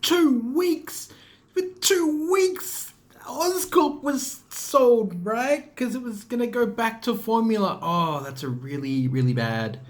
2 weeks. For 2 weeks, Oscorp was sold, right? Because it was gonna go back to Formula. Oh, that's a really, really bad.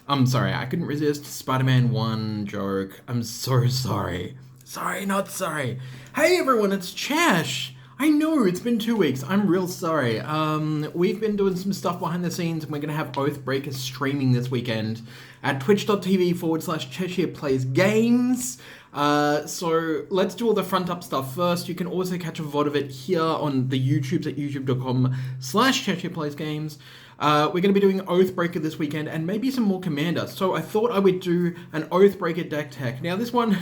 I'm sorry, I couldn't resist Spider-Man 1 joke. I'm so sorry. Sorry, not sorry. Hey everyone, it's Chash. I know, it's been 2 weeks. I'm real sorry. We've been doing some stuff behind the scenes, and we're going to have Oathbreaker streaming this weekend at twitch.tv/Cheshire Plays Games. So let's do all the front up stuff first. You can also catch a VOD of it here on the YouTubes at youtube.com/Cheshire Plays Games. We're going to be doing Oathbreaker this weekend and maybe some more Commander. So I thought I would do an Oathbreaker deck tech. Now this one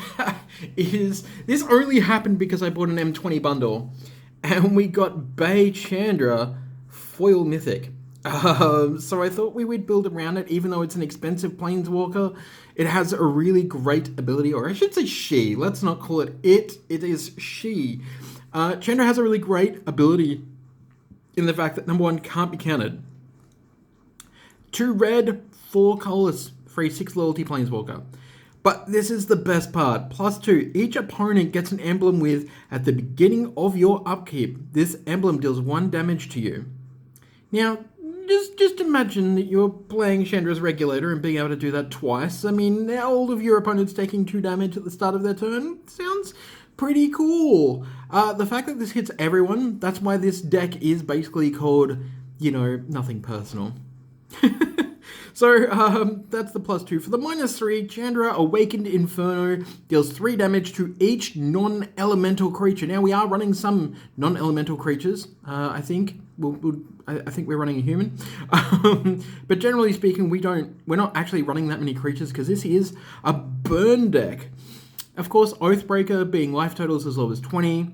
this only happened because I bought an M20 bundle and we got Bay Chandra foil mythic. So I thought we would build around it, even though it's an expensive planeswalker. It has a really great ability, or I should say she. Let's not call it it. It is she. Chandra has a really great ability in the fact that number one, can't be countered. 2 red, 4 colorless for a 6 loyalty planeswalker. But this is the best part. +2, each opponent gets an emblem with, at the beginning of your upkeep, this emblem deals 1 damage to you. Now, just imagine that you're playing Chandra's Regulator and being able to do that twice. I mean, all of your opponents taking 2 damage at the start of their turn sounds pretty cool. The fact that this hits everyone, that's why this deck is basically called, nothing personal. So, that's the +2. For the -3, Chandra, Awakened Inferno, deals 3 damage to each non-elemental creature. Now, we are running some non-elemental creatures, I think. I think we're running a human. But generally speaking, we're not actually running that many creatures because this is a burn deck. Of course, Oathbreaker being life totals as low as 20.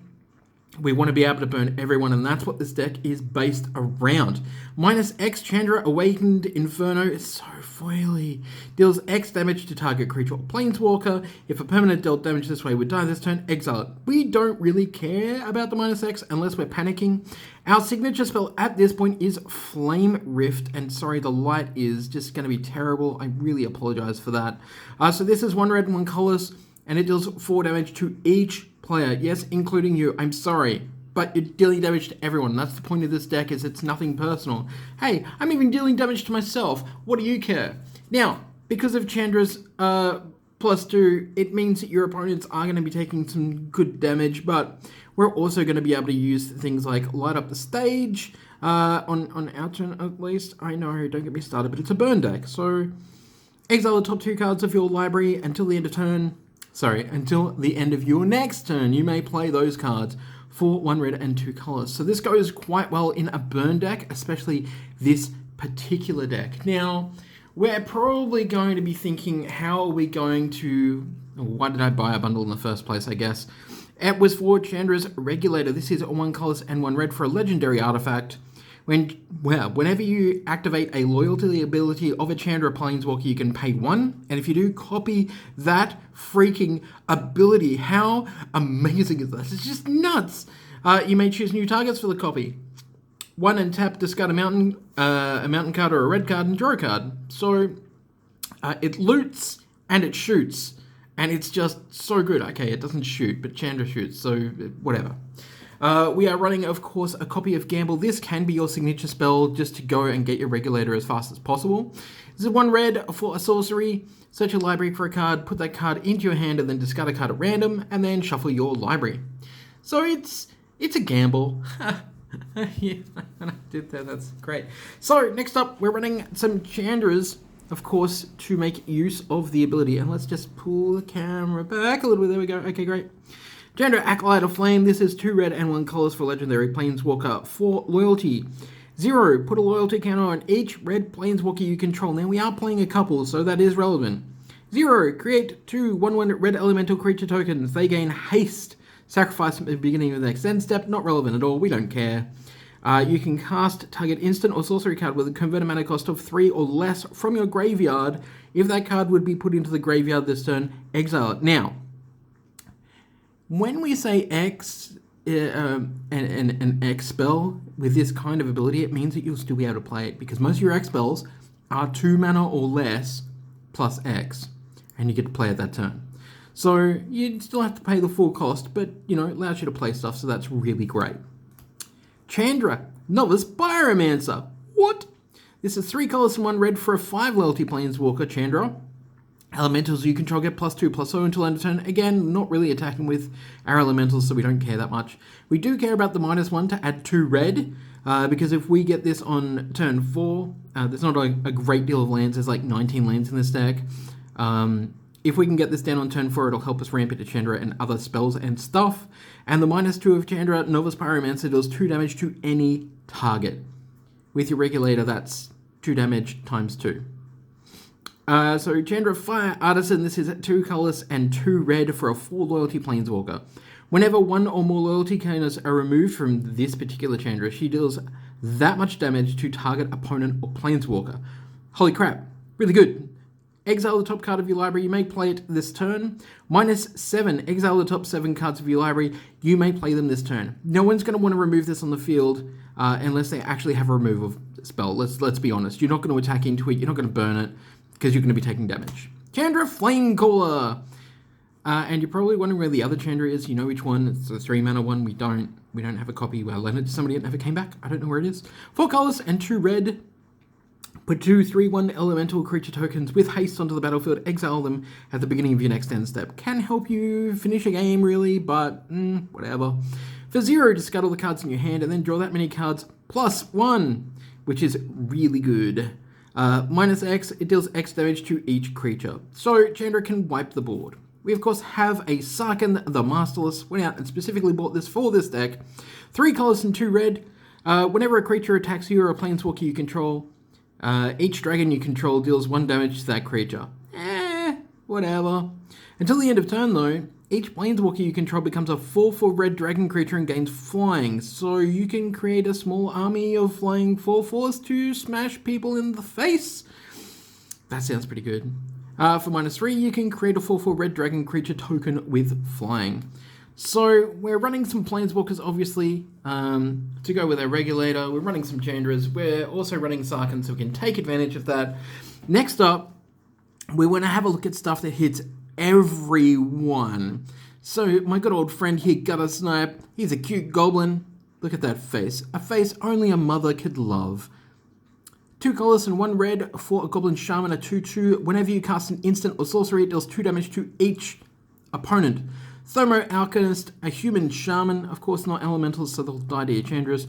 We want to be able to burn everyone, and that's what this deck is based around. -X Chandra, Awakened Inferno is so foily. Deals X damage to target creature or planeswalker. If a permanent dealt damage this way would die this turn, exile it. We don't really care about the -X unless we're panicking. Our signature spell at this point is Flame Rift, and sorry, the light is just going to be terrible. I really apologize for that. So this is 1 red and 1 colorless, and it deals 4 damage to each player, yes, including you. I'm sorry, but you're dealing damage to everyone. That's the point of this deck, is it's nothing personal. Hey, I'm even dealing damage to myself. What do you care? Now, because of Chandra's +2, it means that your opponents are going to be taking some good damage, but we're also going to be able to use things like Light Up the Stage, on our turn at least. I know, don't get me started, but it's a burn deck, so exile the top 2 cards of your library until the end of your next turn. You may play those cards for 1 red and 2 colors. So this goes quite well in a burn deck, especially this particular deck. Now, we're probably going to be thinking, how are we going to... Why did I buy a bundle in the first place, I guess? It was for Chandra's Regulator. This is 1 colors and 1 red for a legendary artifact. Whenever you activate a loyalty ability of a Chandra planeswalker, you can pay 1, and if you do, copy that freaking ability. How amazing is this? It's just nuts. You may choose new targets for the copy. 1 and tap, discard a mountain card or a red card, and draw a card. So it loots and it shoots, and it's just so good. Okay, it doesn't shoot, but Chandra shoots, so whatever. We are running, of course, a copy of Gamble. This can be your signature spell just to go and get your Regulator as fast as possible. This is 1 red for a sorcery. Search your library for a card, put that card into your hand, and then discard a card at random, and then shuffle your library. So it's a gamble. Yeah, I did that. That's great. So next up, we're running some Chandras, of course, to make use of the ability. And let's just pull the camera back a little bit. There we go. Okay, great. Chandra, Acolyte of Flame. This is 2 red and 1 colors for legendary planeswalker. 4 loyalty. 0, put a loyalty counter on each red planeswalker you control. Now, we are playing a couple, so that is relevant. 0, create 2 1/1 red elemental creature tokens. They gain haste. Sacrifice at the beginning of the next end step. Not relevant at all. We don't care. You can cast target instant or sorcery card with a converted mana cost of 3 or less from your graveyard. If that card would be put into the graveyard this turn, exile it. Now, when we say X, an X spell with this kind of ability, it means that you'll still be able to play it, because most of your X spells are 2 mana or less plus X, and you get to play it that turn. So you still have to pay the full cost, but, you know, it allows you to play stuff, so that's really great. Chandra, Novice Pyromancer. What? This is 3 colors and 1 red for a 5 loyalty planeswalker, Chandra. Elementals you control get +2/+0 until end of turn. Again, not really attacking with our elementals, so we don't care that much. We do care about the -1 to add 2 red, because if we get this on turn 4, there's not a great deal of lands. There's like 19 lands in this deck. If we can get this down on turn 4, it'll help us ramp into Chandra and other spells and stuff. And the -2 of Chandra, Novice Pyromancer, deals 2 damage to any target. With your regulator, that's 2 damage times 2. So Chandra Fire Artisan, this is 2 colors and 2 red for a 4 loyalty planeswalker. Whenever 1 or more loyalty counters are removed from this particular Chandra, she deals that much damage to target opponent or planeswalker. Holy crap, really good. Exile the top card of your library, you may play it this turn. -7, exile the top 7 cards of your library, you may play them this turn. No one's going to want to remove this on the field unless they actually have a removal spell. Let's be honest. You're not going to attack into it, you're not going to burn it, because you're going to be taking damage. Chandra Flamecaller! And you're probably wondering where the other Chandra is. You know which one. It's the 3-mana one. We don't have a copy. I lent it to somebody that never came back. I don't know where it is. 4 colors and 2 red. Put 2 3/1 elemental creature tokens with haste onto the battlefield. Exile them at the beginning of your next end step. Can help you finish a game, really, but whatever. For 0, just scuttle the cards in your hand and then draw that many cards +1, which is really good. -X, it deals X damage to each creature. So Chandra can wipe the board. We of course have a Sarkhan the Masterless. Went out and specifically bought this for this deck. 3 colors and 2 red. Whenever a creature attacks you or a planeswalker you control, each dragon you control deals 1 damage to that creature. Whatever. Until the end of turn though, each planeswalker you control becomes a 4/4 red dragon creature and gains flying, so you can create a small army of flying 4/4s to smash people in the face. That sounds pretty good. For -3, you can create a 4/4 red dragon creature token with flying. So we're running some planeswalkers, obviously, to go with our regulator. We're running some Chandras. We're also running Sarkhan, so we can take advantage of that. Next up, we want to have a look at stuff that hits everyone. So my good old friend here, Gutter Snipe, he's a cute goblin. Look at that face. A face only a mother could love. 2 colors and 1 red for a goblin shaman, a 2/2. Whenever you cast an instant or sorcery, it deals 2 damage to each opponent. Thermo Alchemist, a human shaman, of course not elementals, so they'll die to your Chandras.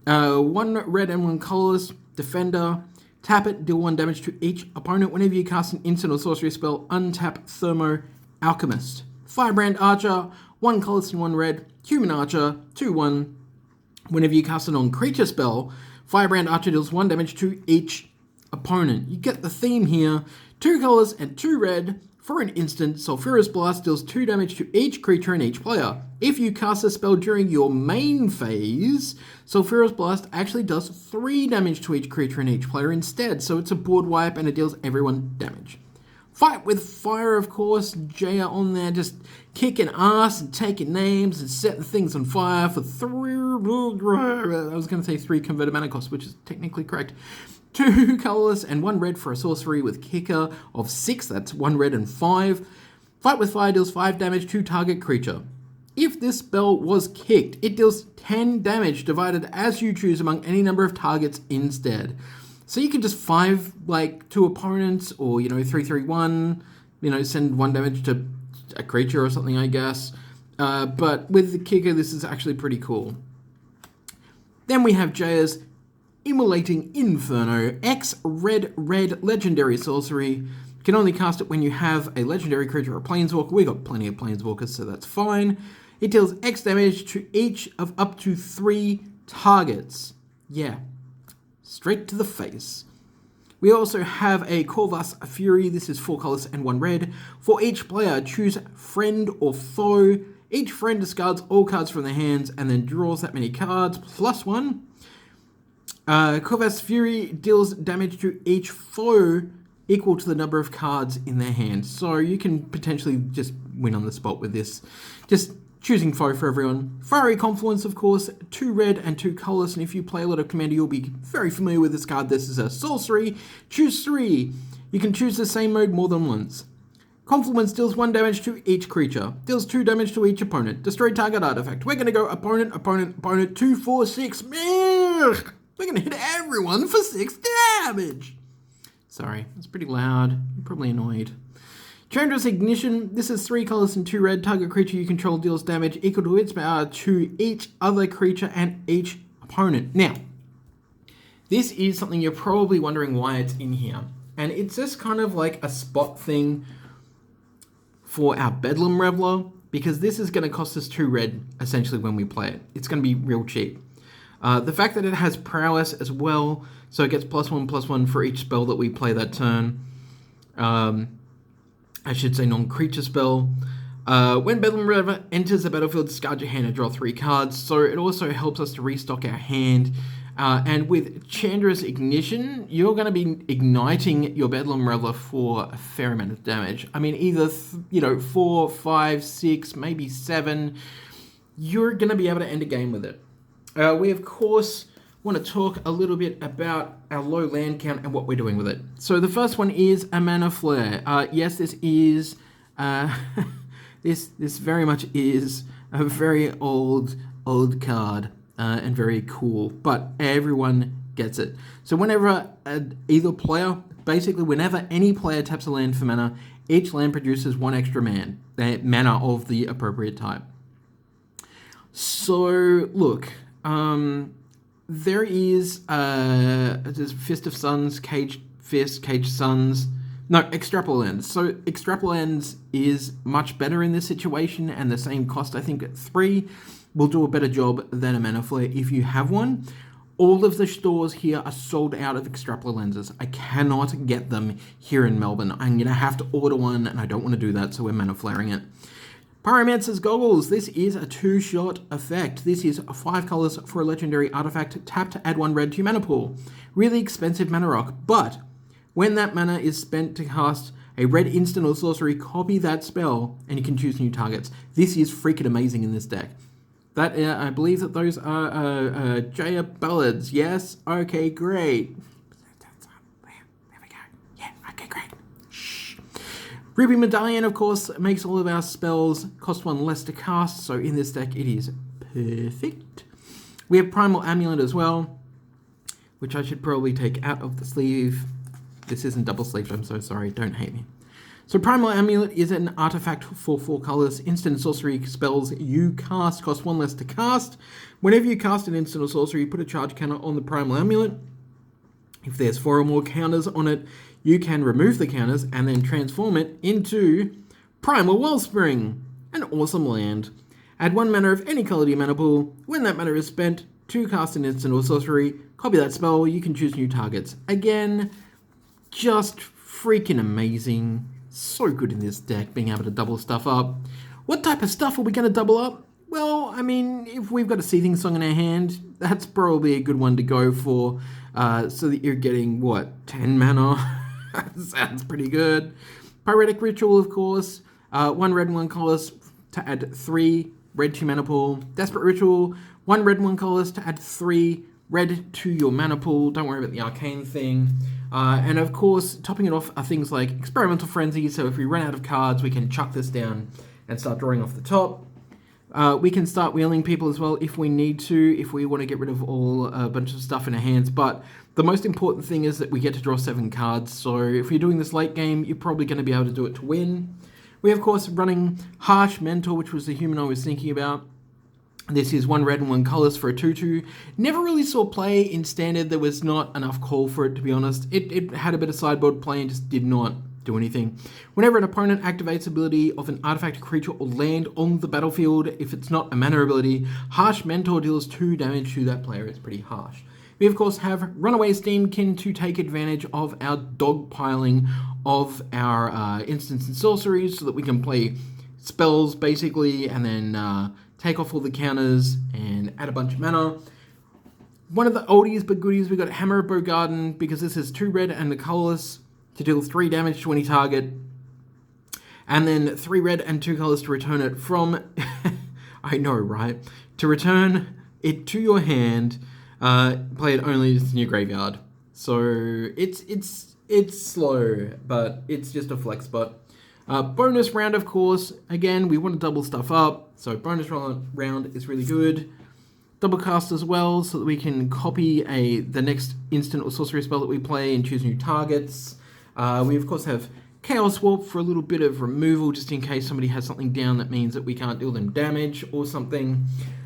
1 red and 1 colors, defender. Tap it, deal 1 damage to each opponent. Whenever you cast an instant or sorcery spell, untap Thermo Alchemist. Firebrand Archer, 1 colors and 1 red, human archer, 2/1. Whenever you cast a non-creature spell, Firebrand Archer deals 1 damage to each opponent. You get the theme here. 2 colors and 2 red. For an instant, Sulphurous Blast deals 2 damage to each creature and each player. If you cast a spell during your main phase, Sulphurous Blast actually does 3 damage to each creature and each player instead, so it's a board wipe and it deals everyone damage. Fight with Fire, of course. Jaya on there, just kicking ass and taking names and setting things on fire for 3... I was going to say 3 converted mana costs, which is technically correct. 2 colorless and 1 red for a sorcery with kicker of 6. That's 1 red and 5. Fight with Fire deals 5 damage to target creature. If this spell was kicked, it deals 10 damage divided as you choose among any number of targets instead. So you can just 5 like 2 opponents, or 3/3/1, send 1 damage to a creature or something, I guess. But with the kicker, this is actually pretty cool. Then we have Jaya's Immolating Inferno, X red legendary sorcery. You can only cast it when you have a legendary creature or planeswalker. We got plenty of planeswalkers, so that's fine. It deals X damage to each of up to 3 targets. Yeah, straight to the face. We also have a Corvus Fury. This is 4 colors and 1 red. For each player, choose friend or foe. Each friend discards all cards from their hands and then draws that many cards, +1. Corvus Fury deals damage to each foe equal to the number of cards in their hand. So you can potentially just win on the spot with this. Just choosing foe for everyone. Fiery Confluence, of course, 2 red and 2 colors. And if you play a lot of Commander, you'll be very familiar with this card. This is a sorcery. Choose 3. You can choose the same mode more than once. Confluence deals 1 damage to each creature. Deals 2 damage to each opponent. Destroy target artifact. We're going to go opponent, opponent, opponent, 2, 4, 6. We're going to hit everyone for 6 damage. Sorry, that's pretty loud. You're probably annoyed. Chandra's Ignition. This is 3 colors and 2 red. Target creature you control deals damage equal to its power to each other creature and each opponent. Now, this is something you're probably wondering why it's in here. And it's just kind of like a spot thing for our Bedlam Reveler, because this is going to cost us 2 red, essentially, when we play it. It's going to be real cheap. The fact that it has prowess as well, so it gets +1/+1 for each spell that we play that turn. I should say non-creature spell. When Bedlam Reveler enters the battlefield, discard your hand and draw 3 cards, so it also helps us to restock our hand. And with Chandra's Ignition, you're going to be igniting your Bedlam Reveler for a fair amount of damage. I mean, either 4, 5, 6, maybe 7. You're going to be able to end a game with it. We, of course, want to talk a little bit about our low land count and what we're doing with it. So the first one is a Mana Flare. Yes, this is... this very much is a very old card. And very cool, but everyone gets it. So whenever whenever any player taps a land for mana, each land produces 1 extra mana of the appropriate type. So look, there is Fist of Suns, Cage Suns. No, Extrapolans. So Extrapolans is much better in this situation, and the same cost, I think, at 3. Will do a better job than a Mana Flare if you have one. All of the stores here are sold out of Extrapolate lenses. I cannot get them here in Melbourne. I'm going to have to order one, and I don't want to do that, so we're Mana Flaring it. Pyromancer's Goggles. This is a 2-shot effect. This is 5 colors for a legendary artifact. Tap to add 1 red to your mana pool. Really expensive mana rock, but when that mana is spent to cast a red instant or sorcery, copy that spell, and you can choose new targets. This is freaking amazing in this deck. That I believe that those are Jaya Ballads. Yes? Okay, great. There we go. Yeah, okay, great. Shh. Ruby Medallion, of course, makes all of our spells cost 1 less to cast, so in this deck it is perfect. We have Primal Amulet as well, which I should probably take out of the sleeve. This isn't double sleeved, I'm so sorry, don't hate me. So Primal Amulet is an artifact for 4 colors. Instant sorcery spells you cast cost 1 less to cast. Whenever you cast an instant or sorcery, you put a charge counter on the Primal Amulet. If there's 4 or more counters on it, you can remove the counters and then transform it into Primal Wellspring, an awesome land. Add 1 mana of any color to your mana pool. When that mana is spent to cast an instant or sorcery, copy that spell. You can choose new targets. Again, just freaking amazing. So good in this deck, being able to double stuff up. What type of stuff are we going to double up? Well, I mean, if we've got a Seething Song in our hand, that's probably a good one to go for, so that you're getting, 10 mana? Sounds pretty good. Pyretic Ritual, of course. 1 red and 1 colors to add 3 red to your mana pool. Desperate Ritual, 1 red and 1 colors to add 3 red to your mana pool. Don't worry about the arcane thing. And of course, topping it off are things like Experimental Frenzy, so if we run out of cards, we can chuck this down and start drawing off the top. We can start wheeling people as well if we need to, if we want to get rid of a bunch of stuff in our hands, but the most important thing is that we get to draw 7 cards, so if you're doing this late game, you're probably going to be able to do it to win. We, of course, running Harsh Mentor, which was the human I was thinking about. This is 1 red and 1 colors for a 2/2. Never really saw play in Standard. There was not enough call for it, to be honest. It had a bit of sideboard play and just did not do anything. Whenever an opponent activates ability of an artifact, creature, or land on the battlefield, if it's not a mana ability, Harsh Mentor deals 2 damage to that player. It's pretty harsh. We, of course, have Runaway Steamkin to take advantage of our dogpiling of our instants and sorceries so that we can play spells, basically, and then take off all the counters and add a bunch of mana. One of the oldies but goodies, we got Hammer of Bogarden, because this is 2 red and the colorless to deal 3 damage to any target. And then 3 red and 2 colors to return it from... I know, right? To return it to your hand, play it only in your graveyard. So it's slow, but it's just a flex spot. Bonus round, of course. Again, we want to double stuff up, so bonus round is really good. Double cast as well, so that we can copy the next instant or sorcery spell that we play and choose new targets. We of course have Chaos Warp for a little bit of removal, just in case somebody has something down that means that we can't deal them damage or something.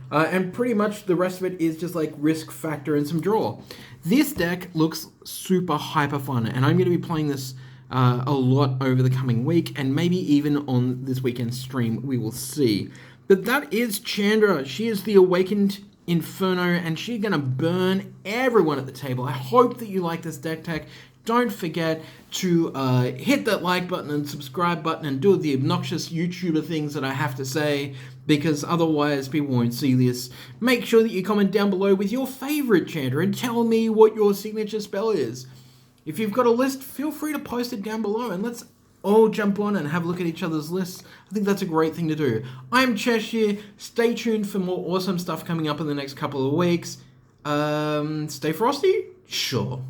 And pretty much the rest of it is just like risk factor and some draw. This deck looks super hyper fun, and I'm going to be playing this a lot over the coming week, and maybe even on this weekend's stream, we will see. But that is Chandra. She is the Awakened Inferno, and she's going to burn everyone at the table. I hope that you like this deck tech. Don't forget to hit that like button and subscribe button and do the obnoxious YouTuber things that I have to say, because otherwise people won't see this. Make sure that you comment down below with your favorite Chandra and tell me what your signature spell is. If you've got a list, feel free to post it down below and let's all jump on and have a look at each other's lists. I think that's a great thing to do. I'm Chesh here. Stay tuned for more awesome stuff coming up in the next couple of weeks. Stay frosty? Sure.